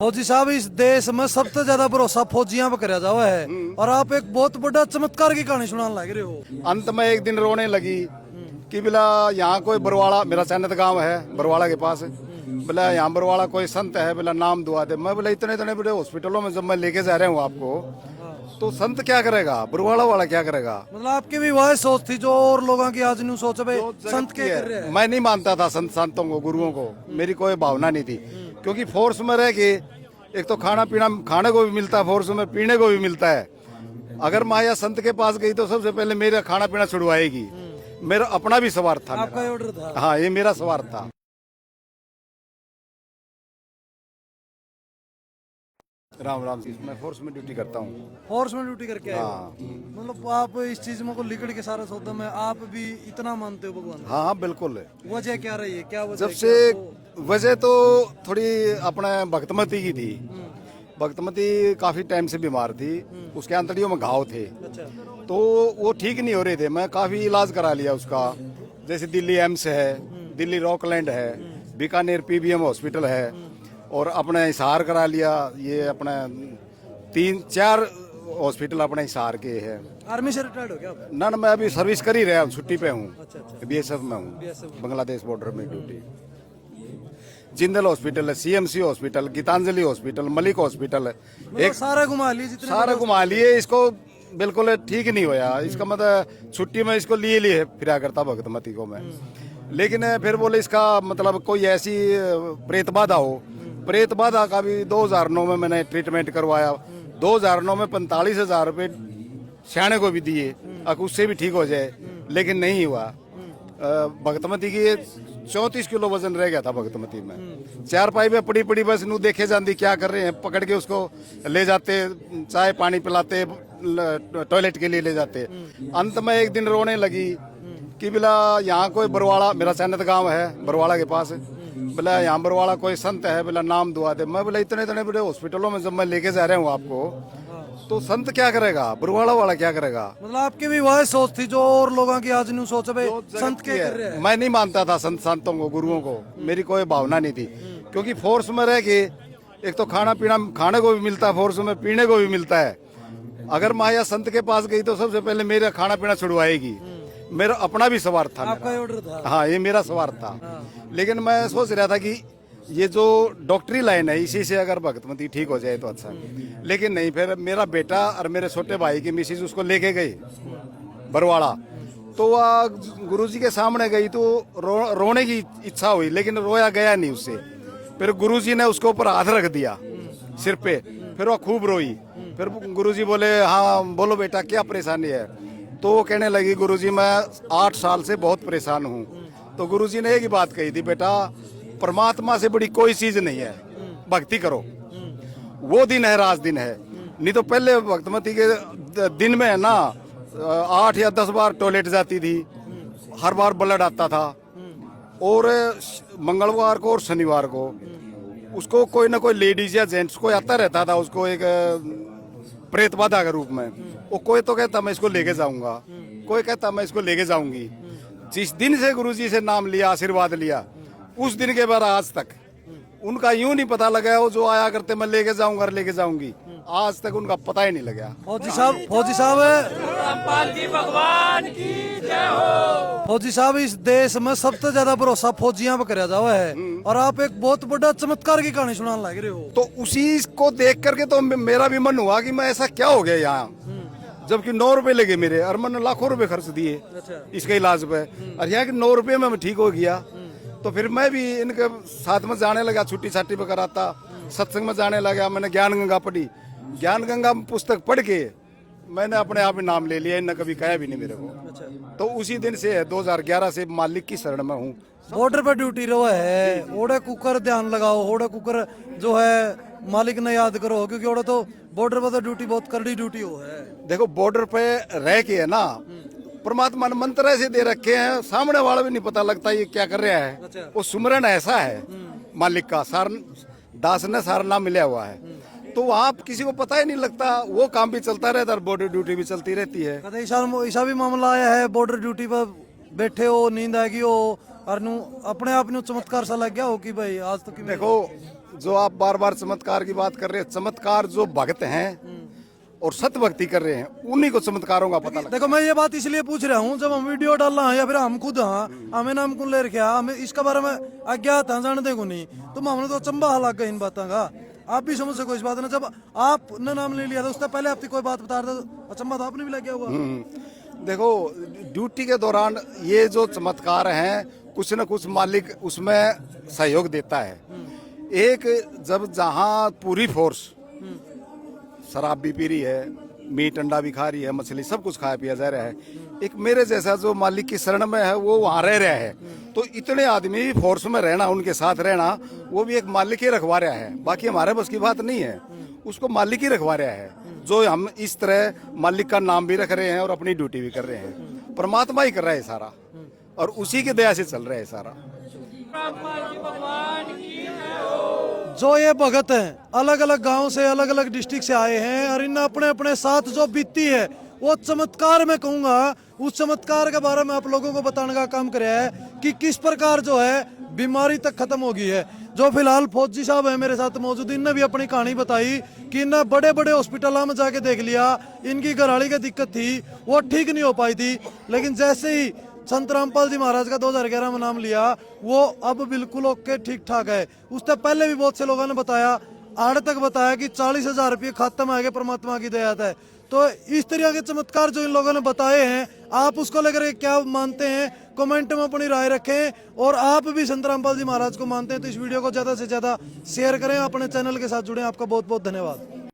फौजी साहब, इस देश में सबसे ज्यादा भरोसा फौजियों पर करा जावा है और आप एक बहुत बड़ा चमत्कार की कहानी सुनाने लग रहे हो। अंत में एक दिन रोने लगी कि बोला यहाँ कोई बरवाड़ा, मेरा सैनत गांव है बरवाड़ा के पास, बोला यहाँ बरवाड़ा कोई संत है, बोला नाम दुआ दे। मैं बोला इतने इतने बड़े हॉस्पिटलों में जब मैं लेके जा रहा हूँ आपको, तो संत क्या करेगा, बरवाड़ा वाला क्या करेगा। मतलब आपकी भी वह सोच थी जो और लोगों की आज न्यू सोच है, संत क्या कर रहे हैं। मैं नहीं मानता था संतों को, गुरुओं को, मेरी कोई भावना नहीं थी, क्योंकि फोर्स में रह के एक तो खाना पीना खाने को भी मिलता है, फोर्स में पीने को भी मिलता है। अगर माया संत के पास गई तो सबसे पहले मेरा खाना पीना छुड़वाएगी। मेरा अपना भी स्वार्थ था, आपका ऑर्डर था। हाँ, ये मेरा स्वार्थ था। राम राम, मैं फोर्स में ड्यूटी करता हूँ। फोर्स में ड्यूटी करके आए हो। हाँ। मतलब आप इस चीज में को लिकड़ के सारा सौदा में आप भी इतना मानते हो भगवान। हाँ हाँ बिल्कुल। वजह क्या रही है, क्या वजह जब से वजह तो थोड़ी अपने भक्तमती की थी। भक्तमती काफी टाइम से बीमार थी, उसके आंतड़ियों में घाव थे, अच्छा। तो वो ठीक नहीं हो रहे थे। मैं काफी इलाज करा लिया उसका, जैसे दिल्ली एम्स है, दिल्ली रॉकलैंड है, बीकानेर पीबीएम हॉस्पिटल है, और अपने हिसार करा लिया। ये अपने 3-4 हॉस्पिटल अपने हिसार के हैं। आर्मी से रिटायर्ड हो गया आप? ना, मैं अभी सर्विस कर ही रहा हूँ, छुट्टी पे हूँ। अच्छा। बीएसएफ में हूँ, बांग्लादेश बॉर्डर में ड्यूटी। जिंदल हॉस्पिटल है, CMC hospital, Gitanjali hospital, Malik hospital है, एक सारा घुमा लिए, जितने सारे घुमा लिए। इसको बिल्कुल ठीक नहीं होया। इसका मतलब छुट्टी में इसको लिए फिरा करता भगतमती को मैं। लेकिन फिर बोले इसका मतलब कोई ऐसी प्रेत बाधा हो। प्रेत बाधा का भी 2009 में मैंने ट्रीटमेंट करवाया। 2009 में 45,000 रुपये सियाने को भी दिए, अब उससे भी ठीक हो जाए, लेकिन नहीं हुआ। भगतमती की 34 किलो वजन रह गया था भगतमती में। 4 पाई में पड़ी पड़ी बस नू देखे जाती क्या कर रहे हैं, पकड़ के उसको ले जाते, चाय पानी पिलाते, टॉयलेट के लिए ले जाते। अंत में एक दिन रोने लगी कि बोला यहाँ कोई बरवाड़ा, मेरा सैनत गांव है बरवाड़ा के पास, बोला यहाँ बरवाड़ा कोई संत है, बोला नाम दुआ दे। मैं बोला इतने इतने बड़े हॉस्पिटलों में जब मैं लेके जा रहा हूँ आपको, तो संत क्या करेगा, बरवाड़ा वाला क्या करेगा। मतलब आपकी भी वह सोच थी जो और लोगों की आज न्यू सोच है, संत क्या कर रहे हैं। मैं नहीं मानता था संतों को, गुरुओं को, मेरी कोई भावना नहीं थी, क्योंकि फोर्स में रह के एक तो खाना पीना खाने को भी मिलता है, फोर्स में पीने को भी मिलता है। अगर माया संत के पास गई तो सबसे पहले मेरा खाना पीना छुड़वाएगी। मेरा अपना भी स्वार्थ था, आपका ऑर्डर था। हाँ, ये मेरा स्वार्थ था। लेकिन मैं सोच रहा था कि ये जो डॉक्टरी लाइन है, इसी से अगर भगतमती ठीक हो जाए तो अच्छा। लेकिन नहीं, फिर मेरा बेटा और मेरे छोटे भाई की मिसेज उसको लेके गई बरवाड़ा, तो वह गुरुजी के सामने गई तो रोने की इच्छा हुई, लेकिन रोया गया नहीं उससे। फिर गुरुजी ने उसके ऊपर हाथ रख दिया सिर पे, फिर वह खूब रोई। फिर गुरुजी बोले, हाँ बोलो बेटा क्या परेशानी है। तो वो कहने लगी, गुरुजी मैं 8 साल से बहुत परेशान हूँ। तो गुरुजी ने एक ही बात कही थी, बेटा परमात्मा से बड़ी कोई चीज नहीं है, भक्ति करो। वो दिन है, राज दिन है। नहीं तो पहले भक्तमती के दिन में है ना 8 या 10 बार टॉयलेट जाती थी, हर बार ब्लड आता था, और मंगलवार को और शनिवार को उसको कोई ना कोई लेडीज या जेंट्स को आता रहता था, उसको एक प्रेत बाधा के रूप में। वो कोई तो कहता मैं इसको लेके जाऊंगा, कोई कहता मैं इसको लेके जाऊंगी। जिस दिन से गुरुजी से नाम लिया, आशीर्वाद लिया, उस दिन के बाद आज तक उनका यूं नहीं पता लगा। वो जो आया करते मैं लेके जाऊंगा और लेके जाऊंगी, आज तक उनका पता ही नहीं लगा। फौजी साहब भगवान की जय हो। फौजी साहब, इस देश में सबसे ज्यादा भरोसा फौजियों पर करा जावा है और आप एक बहुत बड़ा चमत्कार की कहानी सुनाने लग रहे हो। तो उसी को देख करके तो मेरा भी मन हुआ कि मैं ऐसा क्या हो गया यहाँ, जबकि 9 रुपए लगे मेरे और मैंने लाखों रुपए खर्च दिए इसके इलाज पे, और यहाँ के 9 रुपए में मैं ठीक हो गया। तो फिर मैं भी इनके साथ में जाने लगा, छुट्टी छाट्टी पे कराता, सत्संग में जाने लगा। मैंने ज्ञान गंगा पढ़ी, ज्ञान गंगा पुस्तक पढ़ के मैंने अपने आप ही नाम ले लिया, इन्हें कभी कहा भी नहीं मेरे को। तो उसी दिन से 2011 से मालिक की शरण में हूँ। बॉर्डर पे ड्यूटी रहा है, ओड़े कुकर ध्यान लगाओ, ओड़े कुकर जो है मालिक ने याद करो, क्योंकि ओड़े तो बॉर्डर पे तो ड्यूटी बहुत कड़ी ड्यूटी हो है। देखो बॉर्डर पे रह के है ना, परमात्मा ने मंत्र ऐसे दे रखे हैं, सामने वाला भी नहीं पता लगता ये क्या कर रहा है। अच्छा। वो सुमरन ऐसा है मालिक का, सार दास ने सारा नाम मिला हुआ है, तो वहाँ किसी को पता ही नहीं लगता। वो काम भी चलता रहता है, बॉर्डर ड्यूटी भी चलती रहती है। कभी ऐसा भी मामला आया है, बॉर्डर ड्यूटी पर बैठे हो, नींद आएगी हो और अपने आप नु चमत्कार सा लग गया हो कि भाई आज तो देखो जो आप बार बार चमत्कार की बात कर रहे हैं, चमत्कार जो भक्त हैं और सत भक्ति कर रहे हैं उन्हीं को चमत्कारों का पता लगता देखो मैं ये बात इसलिए पूछ रहा हूँ, जब हम वीडियो डाल रहे हैं या फिर हम खुद हमें नाम कौन ले रखा, हमें इसके बारे में अज्ञात है, जानते को नहीं, तो हमने तो चंबा हालात गए इन बातों का। आप भी समझ सको इस बात ना, जब आपने नाम ले लिया था उससे पहले आपकी कोई बात बता रहा था, चंबा तो आपने भी लग गया होगा। देखो ड्यूटी के दौरान ये जो चमत्कार हैं कुछ न कुछ मालिक उसमें सहयोग देता है। एक जब जहाँ पूरी फोर्स शराब भी पी रही है, मीट अंडा भी खा रही है, मछली सब कुछ खाया पिया जा रहा है, एक मेरे जैसा जो मालिक की शरण में है वो वहाँ रह रहा है, तो इतने आदमी फोर्स में रहना, उनके साथ रहना, वो भी एक मालिक ही रखवा रहा है, बाकी हमारे बस की बात नहीं है, उसको मालिक ही रखवा रहा है। जो हम इस तरह मालिक का नाम भी रख रहे हैं और अपनी ड्यूटी भी कर रहे हैं, परमात्मा ही कर रहा है सारा और उसी की दया से चल रहा है सारा। जो ये भगत हैं अलग अलग गांव से, अलग अलग डिस्ट्रिक्ट से आए हैं और इन अपने अपने साथ जो बीती है वो चमत्कार मैं कहूंगा, उस चमत्कार के बारे में आप लोगों को बताने का काम करे है कि किस प्रकार जो है बीमारी तक खत्म हो गई है। जो फिलहाल फौजी साहब है मेरे साथ मौजूद, इनने भी अपनी कहानी बताई कि इन्हें बड़े बड़े हॉस्पिटलों में जाके देख लिया, इनकी घरवाली की दिक्कत थी वो ठीक नहीं हो पाई थी, लेकिन जैसे ही संत रामपाल जी महाराज का 2011 में नाम लिया वो अब बिल्कुल ओके ठीक ठाक है। उससे पहले भी बहुत से लोगों ने बताया, आड़ तक बताया कि 40,000 रुपये खाते में आ गए, परमात्मा की दया है। तो इस तरह के चमत्कार जो इन लोगों ने बताए हैं, आप उसको लेकर क्या मानते हैं कमेंट में अपनी राय रखें, और आप भी संत रामपाल जी महाराज को मानते हैं तो इस वीडियो को ज़्यादा से ज़्यादा शेयर करें, अपने चैनल के साथ जुड़ें। आपका बहुत बहुत धन्यवाद।